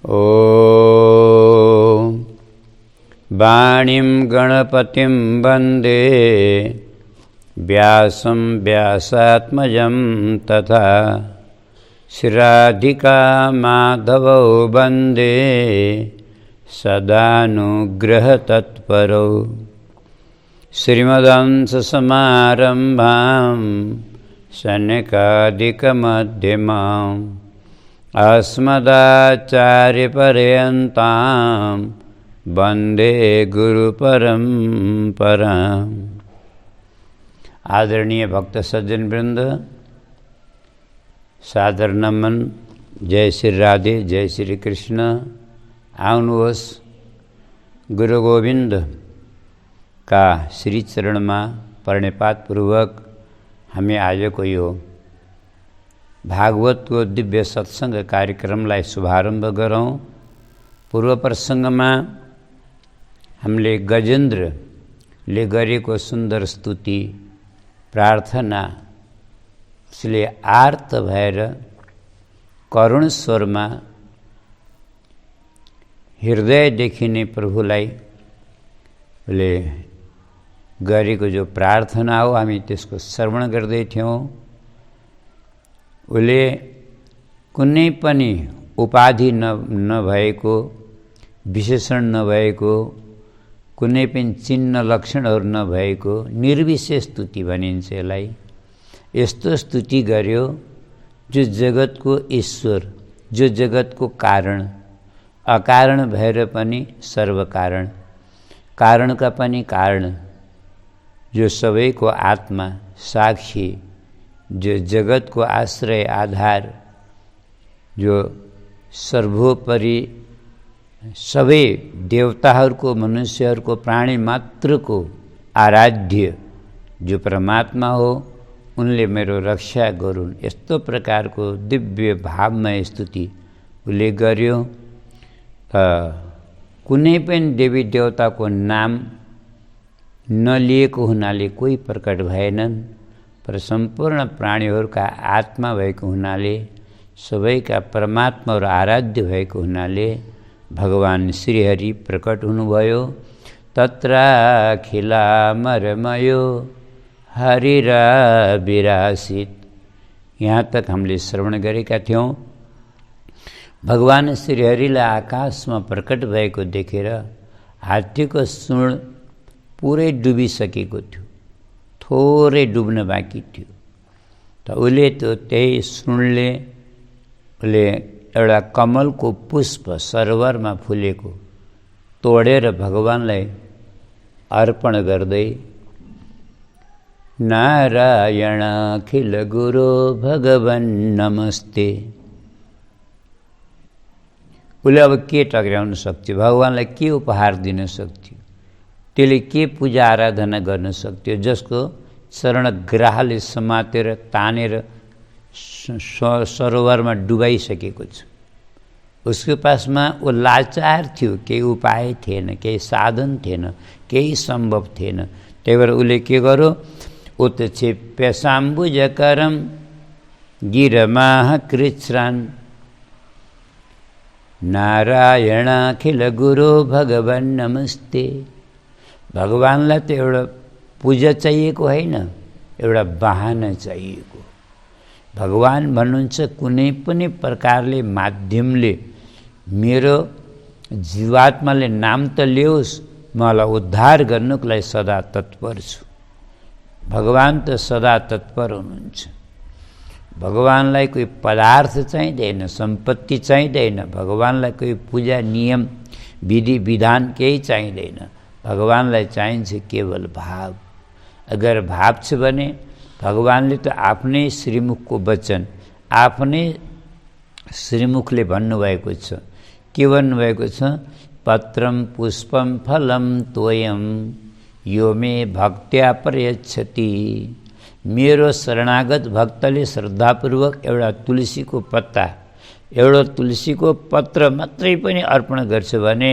ॐ वाणीं गणपतिं वन्दे व्यासं व्यासात्मजं तथा श्रीराधिका माधवौ वन्दे सदानुग्रहतत्परौ श्रीमदंससमारम्भां शनकादिकमध्यमाम् अस्मदाचार्यपर्यन्तां वन्दे गुरुपरम्पराम्। आदरणीय भक्त सज्जन वृंद, सादर नमन। जय श्री राधे, जय श्री कृष्ण। आउनुहोस् गुरु गोविंद का श्री चरण में प्रणिपात पूर्वक हमें आज को यो भागवत को दिव्य सत्संग कार्यक्रमलाई शुभारंभ गरौं। पूर्व प्रसंग में हमले गजेन्द्रले गरेको सुंदर स्तुति प्रार्थना उसले आर्त भएर करुण स्वरमा हृदयदेखि नै प्रभुलाई उसले गरेको जो प्रार्थना हो हामी त्यसको श्रवण गर्दै थियौं। उसले कुनै पनि उपाधि नभएको, विशेषण नभएको, कुनै पनि चिन्ह लक्षणहरू नभएको निर्विशेष स्तुति भनिन्छ यसलाई। यस्तो स्तुति गर्यो जो जगतको ईश्वर, जो जगतको कारण, अकारण भएर पनि सर्वकारण, कारणका पनि कारण, जो सबैको आत्मा साक्षी, जो जगत को आश्रय आधार, जो सर्वोपरि सबै देवताहरूको, मनुष्यहरूको, प्राणी मात्रको आराध्य जो परमात्मा हो, उनले मेरो रक्षा गरून्। यस्तो प्रकारको दिव्य भावमय स्तुति उसले गर्यो। कुनै पनि देवी देवताको नाम नलिएको हुनाले कोही प्रकट भएनन्, पर संपूर्ण प्राणीहरूका आत्मा भएको हुनाले, सबैका परमात्मा र आराध्य भएको हुनाले भगवान श्रीहरि प्रकट हुनुभयो। तत्राखिलामरमयो हरिराविरासित। यहाँ तक हामीले श्रवण गरेका थियौं। भगवान श्रीहरिलाई आकाशमा प्रकट भएको देखेर हात्तीको सुँड पुरै डुबिसकेको थियो, थोरै डुब्न बाँकी थियो। त उसले त्यही सुँडले उसले एउटा कमलको पुष्प सरोवरमा फुलेको तोडेर भगवानलाई अर्पण गर्दै नारायण अखिल गुरु भगवान नमस्ते। उसले अब के टक्राउन सक्थ्यो, भगवानलाई के उपहार दिन सक्थ्यो, त्यसले के पूजा आराधना गर्न सक्थ्यो जसको चरणग्राहले समातेर तानेर सरोवरमा डुबाइसकेको छ। उसको पासमा वो लाचार थियो, केही उपाय थिएन, केही साधन थिएन, केही सम्भव थिएन। त्यही भएर उसले के गर्यो, उत्क्षिप्यसाम्बुजकरं गिरमाह कृच्छ्रान् नारायण अखिल गुरु भगवान नमस्ते। भगवानलाई त एउटा पूजा चाहिएको होइन, एउटा बहाना चाहिएको। भगवान भन्नुहुन्छ कुनै पनि प्रकारले माध्यमले मेरो जीवात्माले नाम त ल्याओस्, मलाई उद्धार गर्नुको लागि सदा तत्पर छु। भगवान त सदा तत्पर हुनुहुन्छ। भगवानलाई कोही पदार्थ चाहिँदैन, सम्पत्ति चाहिँदैन, भगवानलाई कोही पूजा नियम विधि विधान केही चाहिँदैन। भगवानलाई चाहिन्छ केवल भाव। अगर भाव छ भने भगवानले त आफ्नै श्रीमुखको वचन आफ्नै श्रीमुखले भन्नुभएको छ। के भन्नुभएको छ, पत्रम पुष्पम फलम तोयम यो मे भक्त्या प्रयच्छति। मेरो शरणागत भक्तले श्रद्धापूर्वक एउटा तुलसीको पत्ता, एउटा तुलसीको पत्र मात्रै पनि अर्पण गर्छ भने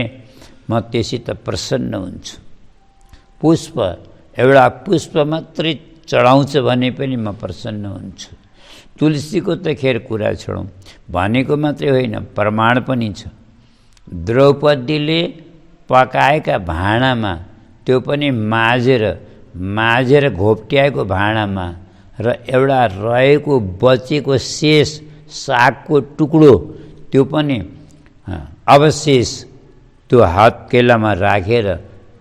म त्यससित प्रसन्न हुन्छु। पुष्प, एउटा पुष्प मात्रै चढाउँछ भने पनि म प्रसन्न हुन्छु। तुलसीको त खेर कुरा छोडौँ, भनेको मात्रै होइन, प्रमाण पनि छ। द्रौपदीले पकाएका भाँडामा त्यो पनि माझेर घोप्ट्याएको भाँडामा र एउटा रहेको बचेको शेष सागको टुक्रो त्यो पनि अवशेष त्यो हत्केलामा राखेर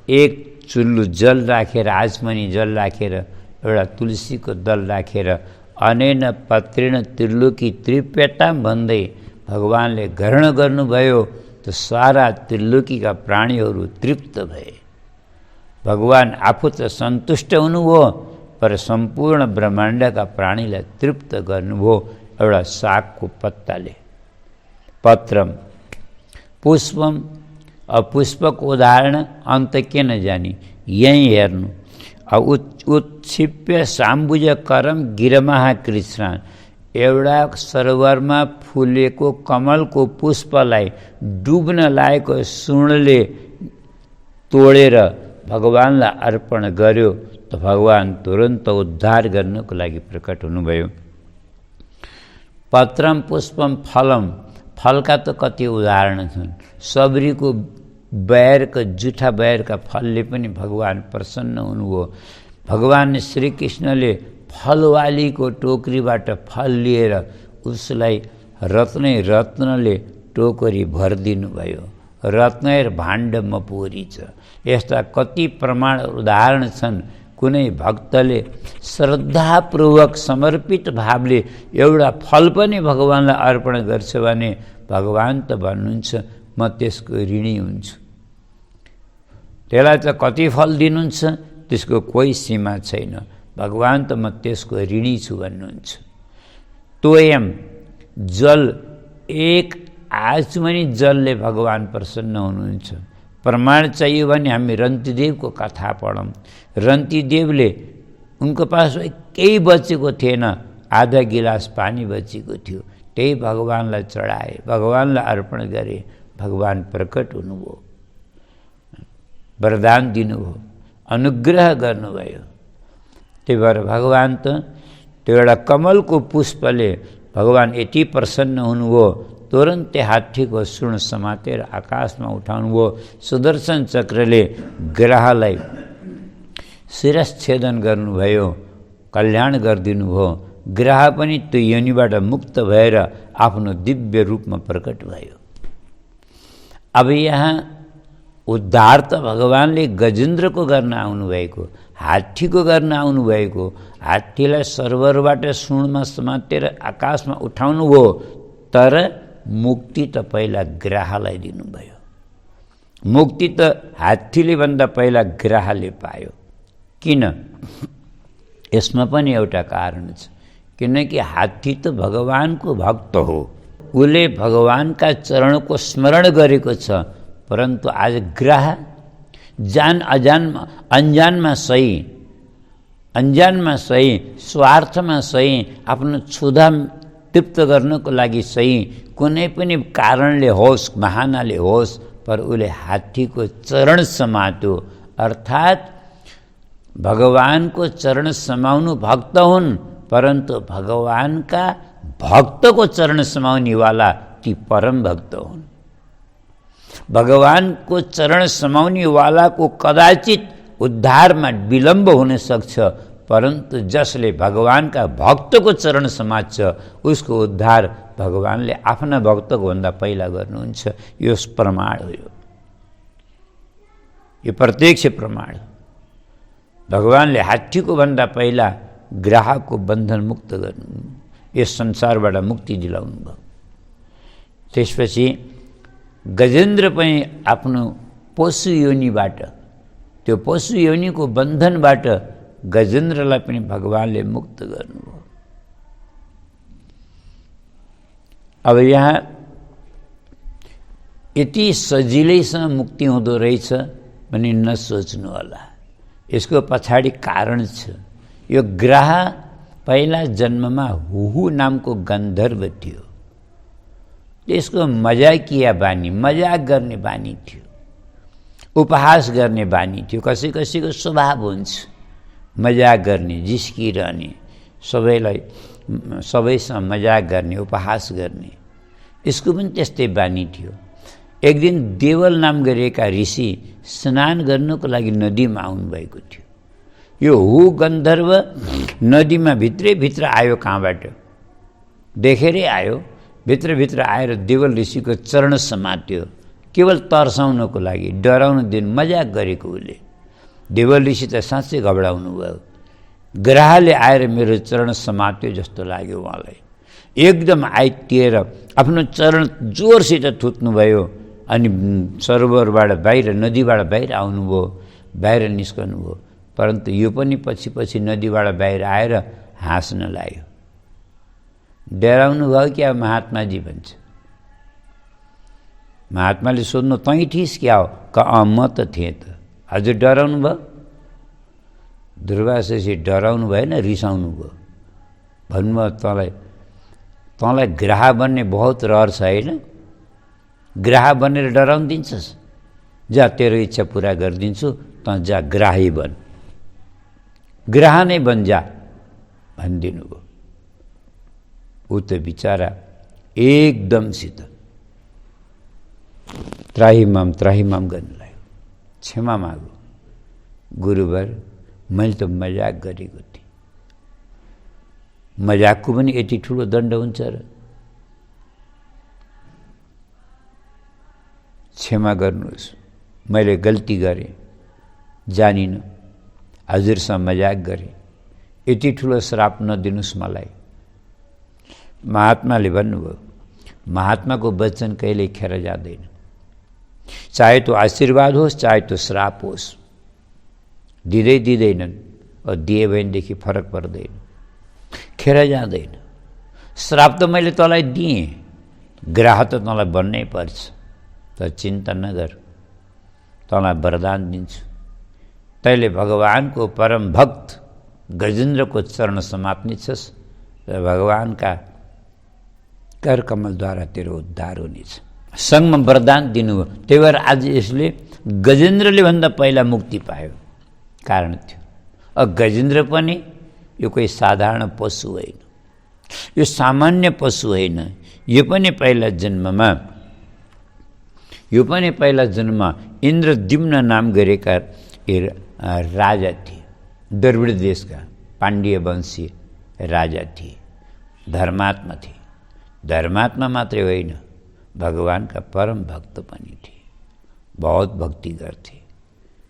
एक चुल्लु जल राखेर आचमनी जल राखेर एउटा तुलसीको दल राखेर अनेन पत्रेण त्रिलोकी तृप्यताम भन्दै भगवानले ग्रहण गर्नुभयो। त सारा त्रिलोकीका प्राणीहरू तृप्त भए। भगवान आफू त सन्तुष्ट हुनुभयो, पर सम्पूर्ण ब्रह्माण्डका प्राणीलाई तृप्त गर्नुभयो एउटा सागको पत्ताले। पत्रम पुष्पम, पुष्पको उदाहरण अन्त के नजानी, यहीँ हेर्नु। उत्क्षिप्य साम्बुज करम गिरमहा कृष्ण, एउटा सरोवरमा फुलेको कमलको पुष्पलाई डुब्न लागेको सुणले तोडेर भगवानलाई अर्पण गर्यो त भगवान तुरन्त उद्धार गर्नको लागि प्रकट हुनुभयो। पत्रम पुष्पम फलम, फलका त कति उदाहरण छन्। सबरीको बैरका जुठा बैरका फलले पनि भगवान प्रसन्न हुनुभयो। भगवान श्रीकृष्णले फलवालीको टोकरीबाट फल लिएर उसलाई रत्नले टोकरी भरिदिनु भयो। रत्नैर भाण्ड मपोरी छ। यस्ता कति प्रमाण उदाहरण छन्। कुनै भक्तले श्रद्धापूर्वक समर्पित भावले एउटा फल पनि भगवानलाई अर्पण गर्छ भने भगवान त भन्नुहुन्छ म त्यसको ऋणी हुन्छु। त्यसलाई त कति फल दिनुहुन्छ त्यसको कोही सीमा छैन। भगवान त म त्यसको ऋणी छु भन्नुहुन्छ। तोयम जल, एक आचमनी जलले भगवान प्रसन्न हुनुहुन्छ। प्रमाण चाहियो भने हामी रन्तिदेवको कथा पढौँ। रन्तिदेवले उनको पास केही बचेको थिएन, आधा गिलास पानी बचेको थियो, त्यही भगवानलाई चढाए, भगवानलाई अर्पण गरे। भगवान प्रकट हुनुभयो, वरदान दिनुभयो, अनुग्रह गर्नुभयो। त्यही भएर भगवान त त्यो एउटा कमलको पुष्पले भगवान यति प्रसन्न हुनुभयो, तुरन्तै हात्तीको सुण समातेर आकाशमा उठाउनुभयो। सुदर्शन चक्रले ग्रहलाई शिरच्छेदन गर्नुभयो, कल्याण गरिदिनुभयो। ग्रह पनि त्यो योनिबाट मुक्त भएर आफ्नो दिव्य रूपमा प्रकट भयो। अब यहाँ उद्धार त भगवानले गजेन्द्रको गर्न आउनुभएको, हात्तीको गर्न आउनुभएको। हात्तीलाई सरोवरबाट सुनमा समातेर आकाशमा उठाउनुभयो, तर मुक्ति त पहिला ग्राहलाई दिनुभयो। मुक्ति त हात्तीले भन्दा पहिला ग्राहले पायो। किन? यसमा पनि एउटा कारण छ। किनकि हात्ती त भगवानको भक्त हो, उसले भगवानका चरणको स्मरण गरेको छ। परन्तु आज ग्राह अन्जानमा सही, स्वार्थमा सही, आफ्नो क्षुधा तृप्त गर्नको लागि सही, कुनै पनि कारणले होस्, बहानाले होस्, पर उसले हात्तीको चरण समात्यो। अर्थात् भगवानको चरण समाउनु भक्त हुन्, परन्तु भगवानका भक्तको चरण समाउनेवाला ती परम भक्त हुन्। भगवानको चरण समाउनेवालाको कदाचित उद्धारमा विलम्ब हुन सक्छ, परन्तु जसले भगवानका भक्तको चरण समात्छ उसको उद्धार भगवानले आफ्ना भक्तको भन्दा पहिला गर्नुहुन्छ। यो प्रमाण हो, यो प्रत्यक्ष प्रमाण। भगवानले हात्तीको भन्दा पहिला ग्राहकको बन्धन मुक्त गर्नु, यस संसारबाट मुक्ति दिलाउनु भयो। त्यसपछि गजेन्द्र पनि आफ्नो पशु योनिबाट, त्यो पशु योनिको बन्धनबाट गजेन्द्रलाई पनि भगवानले मुक्त गर्नुभयो। अब यहाँ यति सजिलैसँग मुक्ति हुँदो रहेछ भने नसोच्नु होला, यसको पछाडि कारण छ। यो ग्राह पहिला जन्ममा हुहु नामको गन्धर्व थियो। त्यसको मजाकिया बानी, मजाक गर्ने बानी थियो, उपहास गर्ने बानी थियो। कसै कसैको स्वभाव हुन्छ मजाक गर्ने, जिस्किरहने, सबैसँग मजाक गर्ने, उपहास गर्ने। यसको पनि त्यस्तै बानी थियो। एक दिन देवल नाम गरिएका ऋषि स्नान गर्नको लागि नदीमा आउनुभएको थियो। यो हु गन्धर्व नदीमा भित्रैभित्र आयो, कहाँबाट देखेरै आयो। भित्रभित्र आएर देवल ऋषिको चरण समात्यो, केवल तर्साउनको लागि, डराउन दिन मजाक गरेको उसले। देवल ऋषि त साँच्चै घबराउनु भयो। ग्राहले आएर मेरो चरण समात्यो जस्तो लाग्यो उहाँलाई। एकदम आइतिएर आफ्नो चरण जोरसित थुत्नुभयो अनि सरोवरबाट बाहिर, नदीबाट बाहिर आउनुभयो, बाहिर निस्कनुभयो। परन्तु यो पनि पछि पछि नदीबाट बाहिर आएर हाँस्न लाग्यो। डराउनु भयो क्या महात्माजी भन्छ। महात्माले सोध्नु, तँ ठिस क्या हो? म त थिएँ त। हजुर डराउनु भयो? दुर्वासाजी डराउनु भएन, रिसाउनु भयो। भन्नुभयो, तँलाई ग्राह बन्ने बहुत रहर छ होइन? ग्राह बनेर डराउनु दिन्छस्? जा, तेरो इच्छा पुरा गरिदिन्छु, तँ जा ग्राही बन, ग्राह नै बन जा भनिदिनु भयो। ऊ त बिचारा एकदमसित त्राहिमाम गर्न लाग्यो। क्षमा मागो गुरुवर, मैले त मजाक गरेको थिएँ। मजाकको पनि यति ठुलो दण्ड हुन्छ र? क्षमा गर्नुहोस्, मैले गल्ती गरेँ, जानिनँ, हजुरसँग मजाक गरेँ, यति ठुलो श्राप नदिनुहोस् मलाई। महात्माले भन्नुभयो, महात्माको वचन कहिल्यै खेर जाँदैन, चाहे त्यो आशीर्वाद होस् चाहे त्यो श्राप होस्, दिँदैनन्। दिए भनेदेखि फरक पर्दैन, खेर जाँदैन। श्राप त मैले तँलाई दिएँ, ग्राह त तँलाई बन्नै पर्छ। त चिन्ता नगर, तँलाई वरदान दिन्छु। तैँले भगवानको परम भक्त गजेन्द्रको चरण समात्ने छस् र भगवानका कर कमलद्वारा तेरो उद्धार हुनेछ। सङ्गमा वरदान दिनुभयो। त्यही भएर आज यसले गजेन्द्रले भन्दा पहिला मुक्ति पायो, कारण थियो। गजेन्द्र पनि यो कोही साधारण पशु होइन, यो सामान्य पशु होइन। यो पनि पहिला जन्ममा इन्द्रद्युम्न नाम गरेका राजा थिए। द्रविड देशका पाण्ड्य वंशीय राजा थिए, धर्मात्मा थिए। धर्मात्मा मात्रै होइन, भगवानका परम भक्त पनि थिए। बहुत भक्ति गर्थे,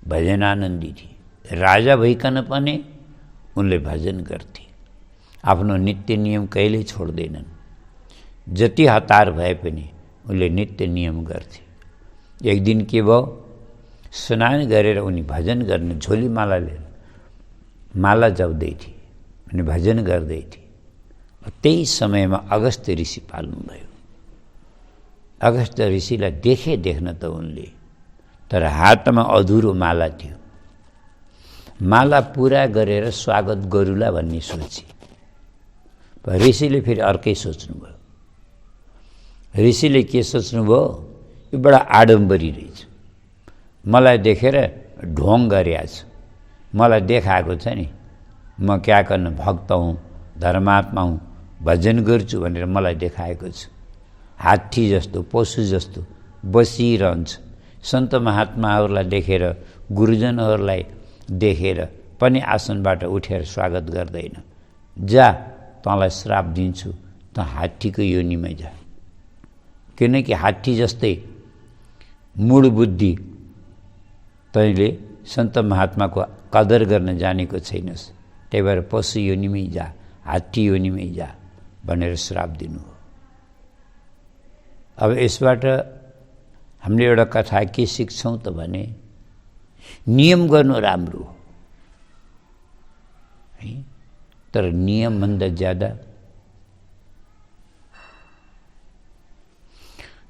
भजनानन्दी थिए। राजा भइकन पनि उनले भजन गर्थे। आफ्नो नित्य नियम कहिल्यै छोड्दैनन्। जति हतार भए पनि उनले नित्य नियम गर्थे। एक दिन के भयो, स्नान गरेर उनी भजन गर्न झोलीमाला लिएर माला जप्दै थिए अनि भजन गर्दै थिए। त्यही समयमा अगस्त्य ऋषि पाल्नुभयो। अगस्त्य ऋषिलाई देख्न त उनले, तर हातमा अधुरो माला थियो। माला पुरा गरेर स्वागत गरुला भन्ने सोचे। ऋषिले फेरि अर्कै सोच्नुभयो। ऋषिले के सोच्नुभयो, यो बडा आडम्बरी रहेछ, मलाई देखेर ढोङ गरिरहेछ, मलाई देखाएको छ नि, म क्या गर्न भक्त हुँ, धर्मात्मा हुँ, भजन गर्छु भनेर मलाई देखाएको छ। हात्ती जस्तो, पशु जस्तो बसिरहन्छ। सन्त महात्माहरूलाई देखेर, गुरुजनहरूलाई देखेर पनि आसनबाट उठेर स्वागत गर्दैन। जा, तँलाई श्राप दिन्छु, त हात्तीको योनिमा जा। किनकि हात्ती जस्तै मूढ बुद्धि तैँले सन्त महात्माको कदर गर्न जानेको छैनस्। त्यही भएर पशु योनिमै जा, हात्ती योनिमै जा भनेर श्राप दिनु हो। अब यसबाट हामीले एउटा कथा के सिक्छौँ त भने, नियम गर्नु राम्रो हो है, तर नियमभन्दा ज्यादा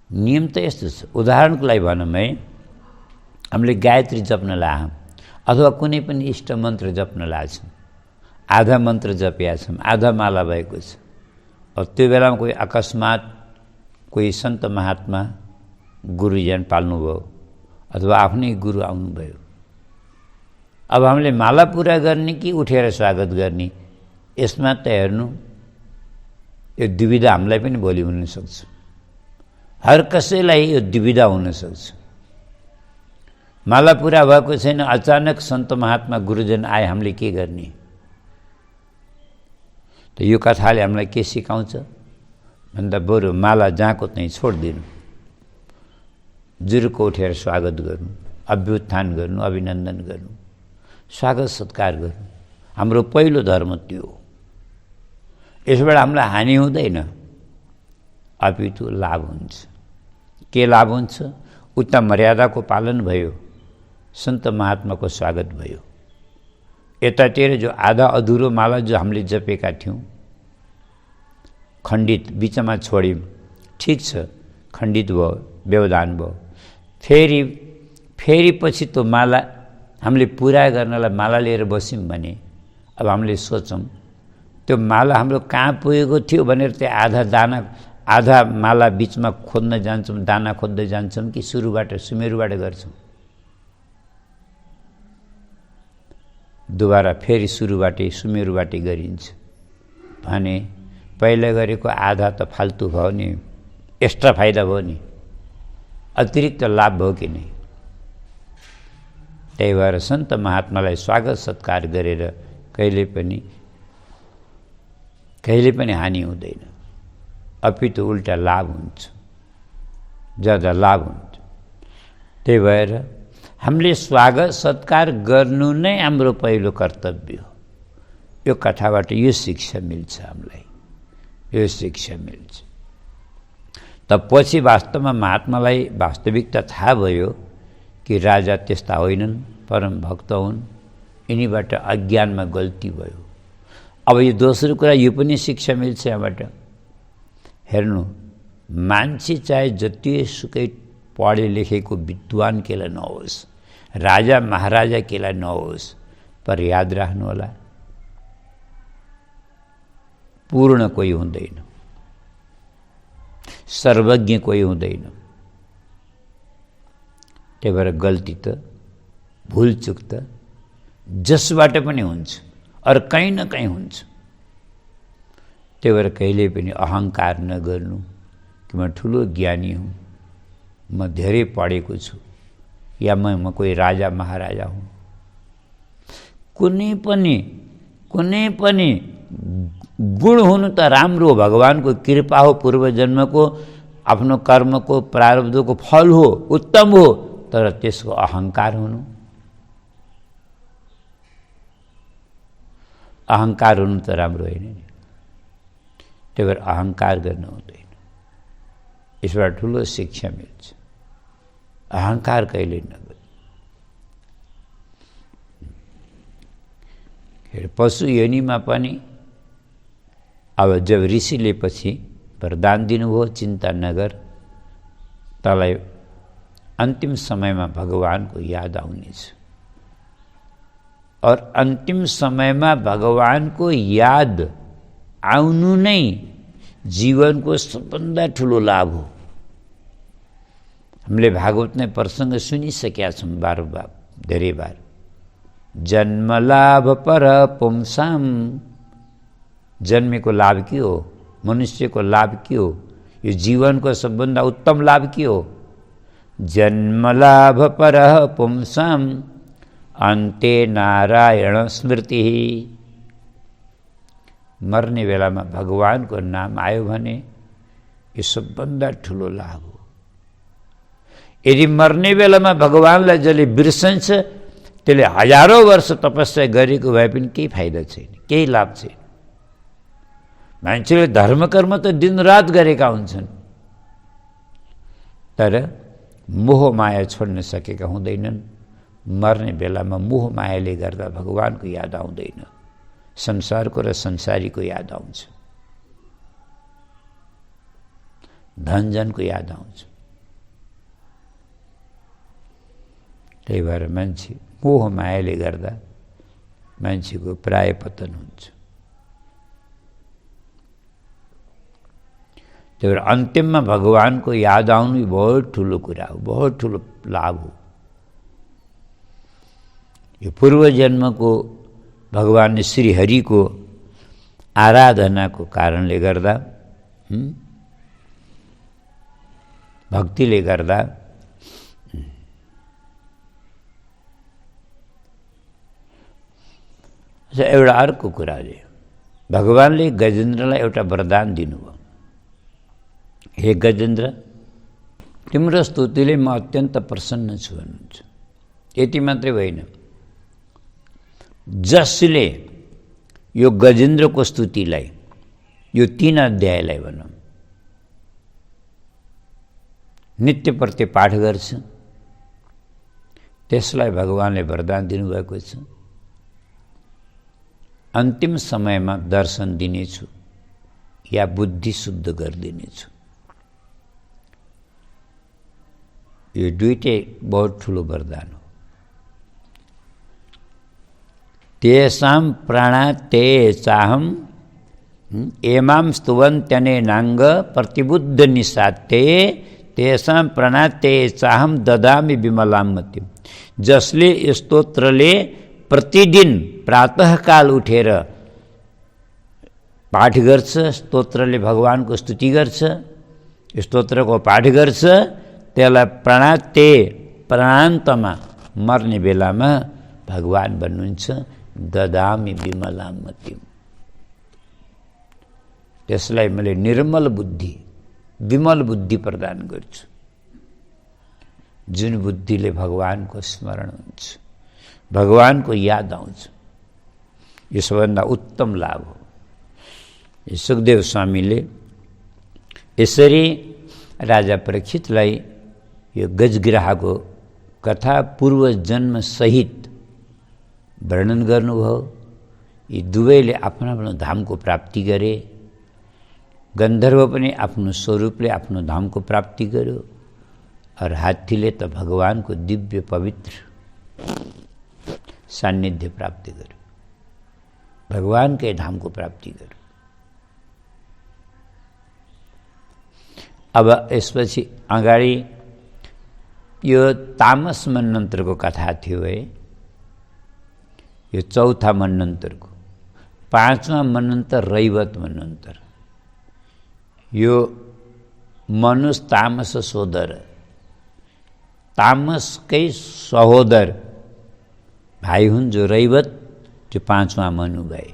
नियम त यस्तो छ। उदाहरणको लागि भनौँ है, हामीले गायत्री जप्न लाग्यौँ अथवा कुनै पनि इष्ट मन्त्र जप्न लाग्छौँ, आधा मन्त्र जपिया छौँ, आधा माला भएको छ। त्यो बेलामा कोही अकस्मात कोही सन्त महात्मा गुरुजन पाल्नुभयो अथवा आफ्नै गुरु आउनुभयो। अब हामीले माला पुरा गर्ने कि उठेर स्वागत गर्ने, यसमा त हेर्नु, यो दुविधा हामीलाई पनि भोलि हुनसक्छ। हर कसैलाई यो दुविधा हुनसक्छ। माला पुरा भएको छैन, अचानक सन्त महात्मा गुरुजन आए, हामीले के गर्ने? त यो कथाले हामीलाई के सिकाउँछ भन्दा बरु माला जहाँको त्यहीँ छोडिदिनु, जुरुको उठेर स्वागत गर्नु, अभ्युत्थान गर्नु, अभिनन्दन गर्नु, स्वागत सत्कार गर्नु। हाम्रो पहिलो धर्म त्यो हो। यसबाट हामीलाई हानि हुँदैन, अपितु लाभ हुन्छ। के लाभ हुन्छ? उता मर्यादाको पालन भयो, सन्त महात्माको स्वागत भयो। यतातिर जो आधा अधुरो माला जो हामीले जपेका थियौँ, खण्डित बिचमा छोड्यौँ, ठिक छ, खण्डित भयो, व्यवधान भयो। फेरि पछि त्यो माला हामीले पुरा गर्नलाई माला लिएर बस्यौँ भने अब हामीले सोचौँ त्यो माला हाम्रो कहाँ पुगेको थियो भनेर त्यो आधा माला बिचमा खोज्न जान्छौँ, दाना खोज्दै जान्छौँ कि सुमेरुबाट गर्छौँ? दोबारा फेरि सुरुबाटै सुमेरुबाटै गरिन्छ भने पहिला गरेको आधा त फाल्तु भयो नि, एक्स्ट्रा फाइदा भयो नि, अतिरिक्त लाभ भयो कि नै। त्यही भएर सन्त महात्मालाई स्वागत सत्कार गरेर कहिले पनि हानि हुँदैन, अपितु उल्टा लाभ हुन्छ, ज्यादा लाभ हुन्छ। त्यही भएर हामीले स्वागत सत्कार गर्नु नै हाम्रो पहिलो कर्तव्य हो। यो कथाबाट यो शिक्षा मिल्छ हामीलाई, यो शिक्षा मिल्छ। त पछि वास्तवमा महात्मालाई वास्तविकता थाहा भयो कि राजा त्यस्ता होइनन्, परम भक्त हुन्, यिनीबाट अज्ञानमा गल्ती भयो। अब यो दोस्रो कुरा यो पनि शिक्षा मिल्छ यहाँबाट। हेर्नु, मान्छे चाहे जतिसुकै पढे लेखेको विद्वान केलाई नहोस्, राजा महाराजा केलाई नहोस्, पर याद राख्नु होला, पूर्ण कोही हुँदैन, सर्वज्ञ कोही हुँदैन। त्यही भएर गल्ती त, भुलचुक त जसबाट पनि हुन्छ, अरू कहीँ न कहीँ हुन्छ। त्यही भएर कहिले पनि अहङ्कार नगर्नु कि म ठुलो ज्ञानी हुँ, म धेरै पढेको छु, या म कोही राजा महाराजा हुँ। कुनै पनि गुण हुनु त राम्रो हो, भगवानको कृपा हो, पूर्वजन्मको आफ्नो कर्मको प्रारब्धको फल हो, उत्तम हो, तर त्यसको अहङ्कार हुनु, अहङ्कार हुनु त राम्रो होइन नि। त्यही भएर अहङ्कार गर्नु हुँदैन। यसबाट ठुलो शिक्षा मिल्छ, अहङ्कार कहिले नगर्नु। पशु योनिमा पनि अब जब ऋषिले पछि वरदान दिनुभयो, चिन्ता नगर, तँलाई अन्तिम समयमा भगवानको याद आउनेछ। और अन्तिम समयमा भगवानको याद आउनु नै जीवनको सबभन्दा ठुलो लाभ हो। हामीले भागवत नै प्रसङ्ग सुनिसकेका छौँ बार धेरै बार। जन्म लाभ पर पुंसाम, जन्मेको लाभ के हो? मनुष्यको लाभ के हो? यो जीवनको सबभन्दा उत्तम लाभ के हो? जन्म लाभ पर पुंसाम अन्ते नारायण स्मृति। मर्ने बेलामा भगवानको नाम आयो भने यो सबभन्दा ठुलो लाभ हो। यदि मर्ने बेलामा भगवानलाई जसले बिर्सन्छ त्यसले हजारौं वर्ष तपस्या गरेको भए पनि केही फाइदा छैन, केही लाभ छैन। मान्छेले धर्मकर्म त दिनरात गरेका हुन्छन्, तर मोह माया छोड्न सकेका हुँदैनन्। मर्ने बेलामा मोह मायाले गर्दा भगवानको याद आउँदैन, संसारको र संसारीको याद आउँछ, धनजनको याद आउँछ। त्यही भएर मान्छे मोह मायाले गर्दा मान्छेको प्राय पतन हुन्छ। त्यही भएर अन्तिममा भगवानको याद आउनु बहुत ठुलो कुरा हो, बहुत ठुलो लाभ हो। यो पूर्व जन्मको भगवान श्री हरिको आराधनाको कारणले गर्दा भक्तिले गर्दा एउटा अर्को कुरा भगवानले गजेन्द्रलाई एउटा वरदान दिनुभयो। हे गजेन्द्र, तिम्रो स्तुतिले म अत्यन्त प्रसन्न छु भन्नुहुन्छ। यति मात्रै होइन, जसले यो गजेन्द्रको स्तुतिलाई, यो 3 अध्यायलाई भनौँ नित्य प्रति पाठ गर्छ, त्यसलाई भगवानले वरदान दिनुभएको छ, अन्तिम समयमा दर्शन दिनेछु या बुद्धि शुद्ध गरिदिनेछु। यो दुईटै बहुत ठुलो वरदान हो। तेषां प्राणाते चाहम एमां स्तुवन्त्यनेनांग प्रतिबुद्ध निशाते तेषां प्राणाते चाहम ददामि विमलां मतिम। जसले स्तोत्रले प्रतिदिन प्रातःकाल उठेर पाठ गर्छ, स्तोत्रले भगवानको स्तुति गर्छ, स्तोत्रको पाठ गर्छ, त्यसलाई प्राणाते प्राणान्तमा मर्ने बेलामा भगवान भन्नुहुन्छ ददामि विमलां मतिम। त्यसलाई मैले निर्मल बुद्धि, विमल बुद्धि प्रदान गर्छु, जुन बुद्धिले भगवानको स्मरण हुन्छ, भगवानको याद आउँछ। यो सबभन्दा उत्तम लाभ हो। सुखदेव स्वामीले यसरी राजा परीक्षितलाई यो गजग्राहको कथा पूर्व जन्म सहित वर्णन गर्नुभयो। यी दुवैले आफ्नो आफ्नो धामको प्राप्ति गरे। गन्धर्व पनि आफ्नो स्वरूपले आफ्नो धामको प्राप्ति गर्यो, और हात्तीले त भगवानको दिव्य पवित्र सान्निध्य प्राप्ति गर्यो, भगवानकै धामको प्राप्ति गर्यो। अब यसपछि अगाडि यो तामस मन्वन्तरको कथा थियो है, यो चौथा मन्वन्तरको। 5वां मन्वन्तर रैवत मन्वन्तर। यो मनुष्य तामस सोदर, तामसकै सहोदर भाइ हुन् जो रैवत, जो 5वां मनु भए।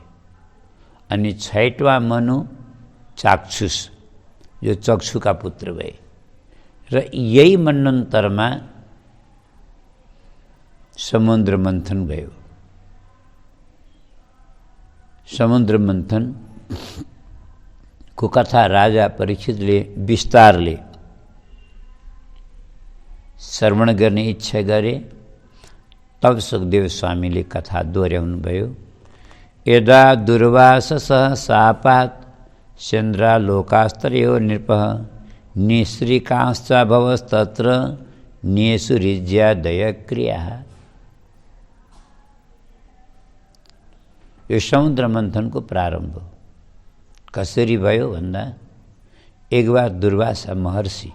अनि 6वां मनु चाक्षुष, जो चक्षुका पुत्र भए। र यही मन्वन्तरमा समुद्र मन्थन भयो। समुद्र मन्थन को कथा राजा परीक्षितले विस्तारले श्रवण गर्ने इच्छा गरे। तब सुखदेव स्वामीले कथा दोहोऱ्याउनु भयो। यदा दुर्वाससः शापात् चन्द्रालोकास्त्रयो नृपः निःश्रीकांश्चाभवस्तत्र निःसुरिज्यादयक्रियाः। यो समुद्र मन्थनको प्रारम्भ कसरी भयो भन्दा, एक बार दुर्वासा महर्षि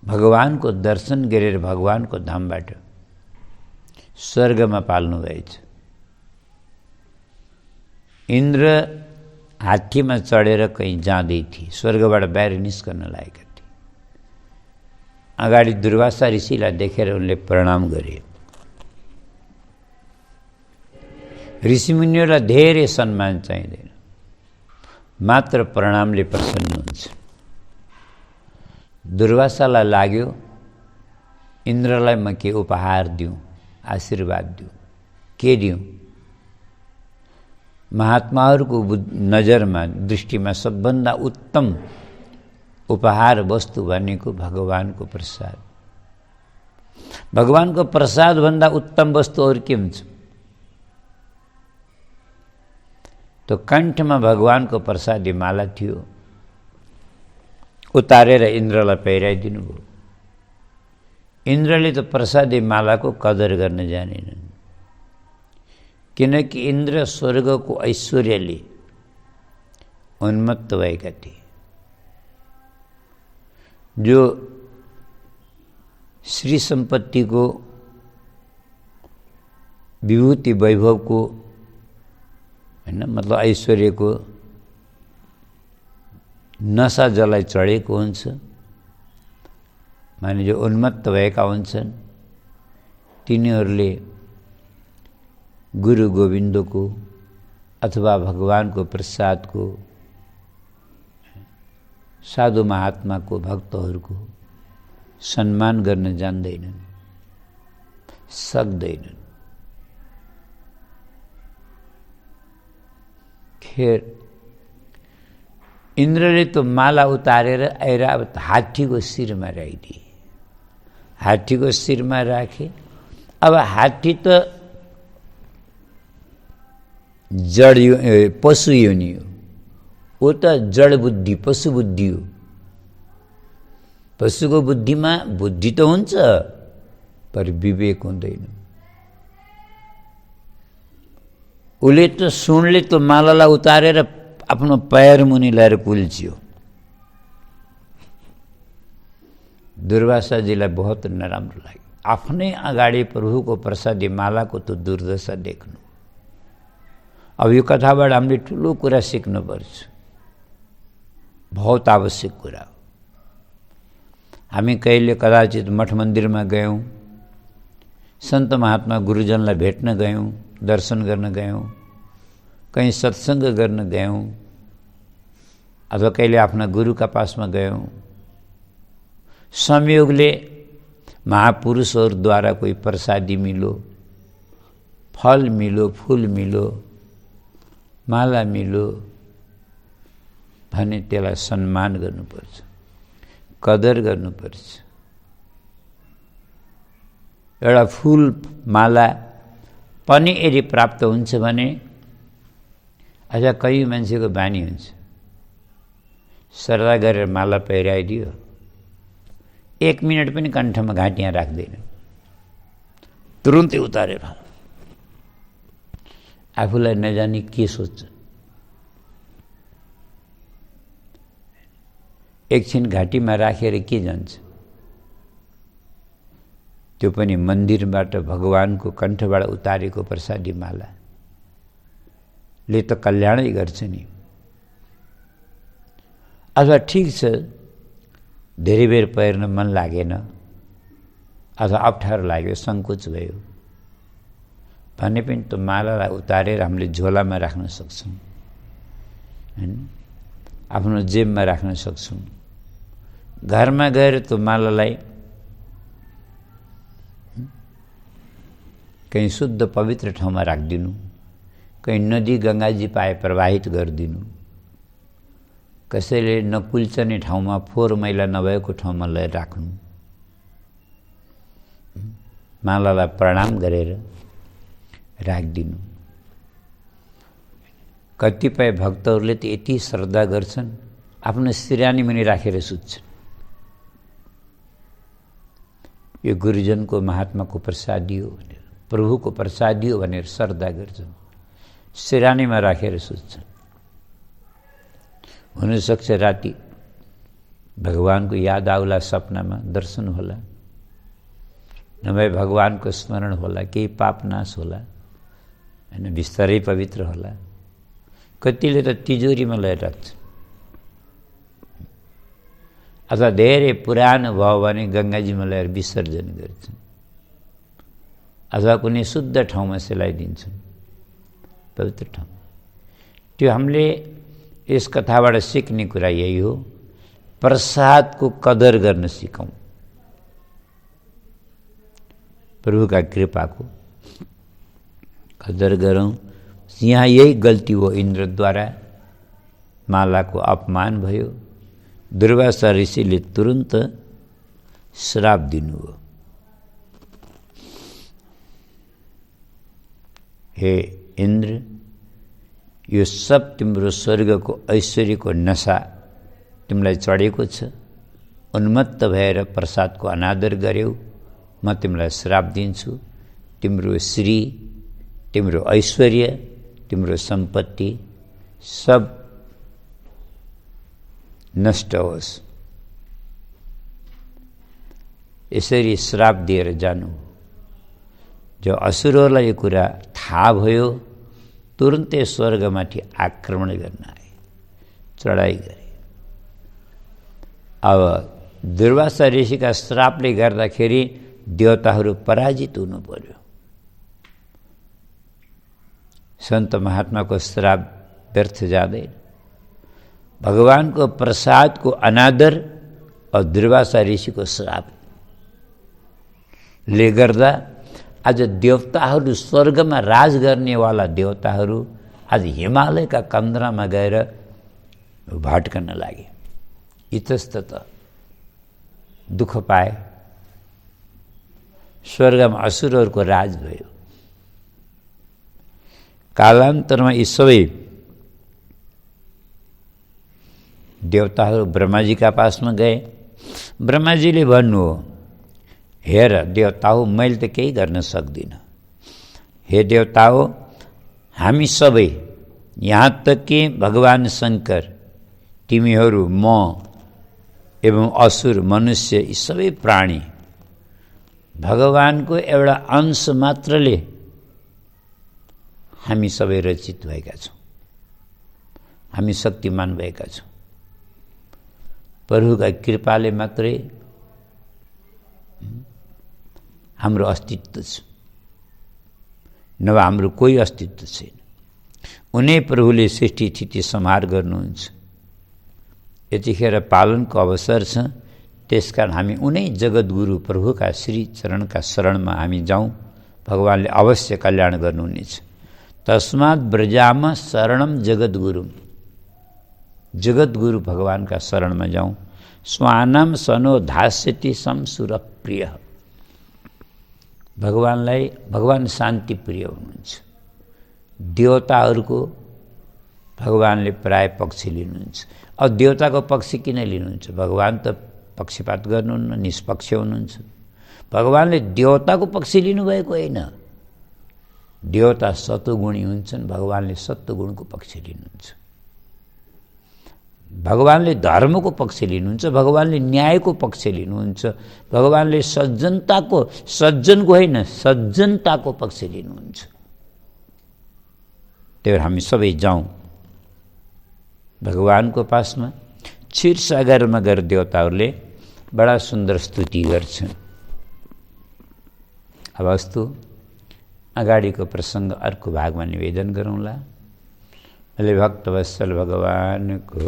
भगवानको दर्शन गरेर भगवानको धामबाट स्वर्गमा पाल्नु भएछ। इन्द्र हात्तीमा चढेर कहीँ जाँदै थिए, स्वर्गबाट बाहिर निस्कन लागेका थिए। अगाडि दुर्वासा ऋषिलाई देखेर उनले प्रणाम गरे। ऋषिमुनिहरूलाई धेरै सम्मान चाहिँदैन, मात्र प्रणामले प्रसन्न हुन्छ। दुर्वासालाई लाग्यो इन्द्रलाई म के उपहार दिउँ, आशीर्वाद दिउँ, के दिउँ। महात्माहरूको नजरमा, दृष्टिमा सबभन्दा उत्तम उपहार वस्तु भनेको भगवानको प्रसाद। भगवानको प्रसादभन्दा उत्तम वस्तु अरू के हुन्छ? तो कण्ठमा भगवानको प्रसादी माला थियो, उतारेर इन्द्रलाई पहिराइदिनु भयो। इन्द्रले त प्रसादी मालाको कदर गर्न जानेनन्, किनकि इन्द्र स्वर्गको ऐश्वर्यले उन्मत्त भएका थिए। जो श्री सम्पत्तिको, विभूति वैभवको, हैन मतलब ऐश्वर्यको नशा जसलाई चढेको हुन्छ, माने जो उन्मत्त भएका हुन्छन्, तिनीहरूले गुरु गोविन्दको अथवा भगवानको प्रसादको, साधु महात्माको, भक्तहरूको सम्मान गर्न जान्दैनन्, सक्दैनन्। खेर इन्द्रले तो माला उतारेर आएर अब हात्तीको शिरमा राखिदिए। हात्तीको शिरमा राखे। अब हात्ती त जड पशु योनि हो, वो त जड बुद्धि, पशु बुद्धि हो। पशुको बुद्धिमा बुद्धि त हुन्छ पर विवेक हुँदैन। उसले त सुनले त मालालाई उतारेर आफ्नो पैर मुनि ल्याएर कुल्च्यो। दुर्वासाजीलाई बहुत नराम्रो लाग्यो। आफ्नै अगाडि प्रभुको प्रसादी मालाको त दुर्दशा देख्नु। अब यो कथाबाट हामीले ठुलो कुरा सिक्नुपर्छ, बहुत आवश्यक कुरा हो। हामी कहिले कदाचित मठ मन्दिरमा गयौँ, सन्त महात्मा गुरुजनलाई भेट्न गयौँ, दर्शन गर्न गयौँ, कहीँ सत्सङ्ग गर्न गयौँ, अथवा कहिले आफ्ना गुरुका पासमा गयौँ। संयोगले महापुरुषहरूद्वारा कोही प्रसादी मिलो, फल मिलो, फूल मिलो, माला मिलो भने त्यसलाई सम्मान गर्नुपर्छ, कदर गर्नुपर्छ। एउटा फूल माला पनि यदि प्राप्त हुन्छ भने, अझ कहीँ मान्छेको बानी हुन्छ, सरदा गरेर माला पहिराइदियो, 1 मिनट पनि कण्ठमा घाँटियाँ राख्दैन, तुरुन्तै उतारेर आफूलाई नजानी के सोच्छ। एकछिन घाँटीमा राखेर के जान्छ? त्यो पनि मन्दिरबाट भगवानको कण्ठबाट उतारेको प्रसादी माला ले त कल्याणै गर्छ नि। अथवा ठिक छ, धेरै बेर पहिर्न मन लागेन अथवा अप्ठ्यारो लाग्यो, सङ्कोच भयो भने पनि त्यो मालालाई उतारेर हामीले झोलामा राख्न सक्छौँ, हैन? आफ्नो जेबमा राख्न सक्छौँ। घरमा गएर त्यो मालालाई कहीँ शुद्ध पवित्र ठाउँमा राखिदिनु, कहीँ नदी गङ्गाजी पाए प्रवाहित गरिदिनु, कसैले नकुल्चने ठाउँमा, फोहोर मैला नभएको ठाउँमा ल्याएर राख्नु, मालालाई प्रणाम गरेर राखिदिनु। कतिपय भक्तहरूले त यति श्रद्धा गर्छन्, आफ्नो सिरानी मुनि राखेर सुत्छन्। यो गुरुजनको महात्माको प्रसादी हो भनेर, प्रभुको प्रसादी हो भनेर श्रद्धा गर्छन्, सिरानीमा राखेर सुत्छन्। हुनसक्छ राति भगवानको याद आउला, सपनामा दर्शन होला, नभए भगवानको स्मरण होला, केही पाप नाश होला, हैन? बिस्तरै पवित्र होला। कतिले त तिजोरीमा ल्याएर राख्छ, अथवा धेरै पुरानो भयो भने गङ्गाजीमा ल्याएर विसर्जन गर्छन्, अथवा कुनै शुद्ध ठाउँमा सेलाइदिन्छन्, पवित्र ठाउँ। त्यो हामीले यस कथाबाट सिक्ने कुरा यही हो, प्रसादको कदर गर्न सिकौँ, प्रभुका कृपाको कदर गरौँ। यहाँ यही गल्ती हो, इन्द्रद्वारा मालाको अपमान भयो। दुर्वासा ऋषिले तुरन्त श्राप दिनुभयो। हे इन्द्र, यो सब तिम्रो स्वर्गको ऐश्वर्यको नशा तिमीलाई चढेको छ, उन्मत्त भएर प्रसादको अनादर गर्यौ, म तिमीलाई श्राप दिन्छु। तिम्रो श्री, तिम्रो ऐश्वर्य, तिम्रो सम्पत्ति सब नष्ट होस्। यसरी श्राप दिएर जानु। जो असुरहरूलाई यो कुरा थाहा भयो, तुरुन्तै स्वर्गमाथि आक्रमण गर्न आए, चढाइ गरे। अब दुर्वासा ऋषिका श्रापले गर्दाखेरि देवताहरू पराजित हुनु पर्यो। सन्त महात्माको श्राप व्यर्थ जाँदैन। भगवानको प्रसादको अनादर और दुर्वासा ऋषिको श्रापले गर्दा आज देवताहरू स्वर्गमा राज गर्नेवाला देवताहरू आज हिमालयका कन्द्रामा गएर भट्कन लागे। इतस्तत दुःख पाए। स्वर्गमा असुरहरूको राज भयो। कालान्तरमा यी सबै देवताहरू ब्रह्माजीका पासमा गए। ब्रह्माजीले भन्नु हो, हेर देवता हो, मैले त केही गर्न सक्दिनँ। हे देवता हो, हामी सबै यहाँ तक कि भगवान शङ्कर, तिमीहरू, म एवं असुर, मनुष्य, यी सबै प्राणी भगवानको एउटा अंश मात्रले हामी सबै रचित भएका छौँ। हामी शक्तिमान भएका छौँ। प्रभुका कृपाले मात्रै हाम्रो अस्तित्व छ, नभए हाम्रो कोही अस्तित्व छैन। उनै प्रभुले सृष्टि स्थिति संहार गर्नुहुन्छ। यतिखेर पालनको अवसर छ। त्यसकारण हामी उनै जगद्गुरु प्रभुका श्री चरणका शरणमा हामी जाउँ। भगवानले अवश्य कल्याण गर्नुहुनेछ। तस्मात् ब्रजाम शरणम जगद्गुरुम। जगद्गुरु भगवानका शरणमा जाउँ। स्वानम सनो धास्यति समसुर प्रिय। भगवानलाई, भगवान शान्ति प्रिय हुनुहुन्छ। देवताहरूको भगवानले प्राय पक्ष लिनुहुन्छ। अब देवताको पक्ष किन लिनुहुन्छ? भगवान त पक्षपात गर्नुहुन्न, निष्पक्ष हुनुहुन्छ। भगवानले देवताको पक्ष लिनुभएको होइन। देवता सत्वगुणी हुन्छन्, भगवानले सत्वगुणको पक्ष लिनुहुन्छ। भगवानले धर्मको पक्ष लिनुहुन्छ, भगवानले न्यायको पक्ष लिनुहुन्छ। भगवानले सज्जनताको, सज्जनको होइन सज्जनताको पक्ष लिनुहुन्छ। त्यही भएर हामी सबै जाउँ भगवानको पासमा। क्षीरसागरमा गएर देवताहरूले बडा सुन्दर स्तुति गर्छन्। अब अस्तु अगाडिको प्रसङ्ग अर्को भागमा निवेदन गरौँला। भले भक्तवत्सल भगवानको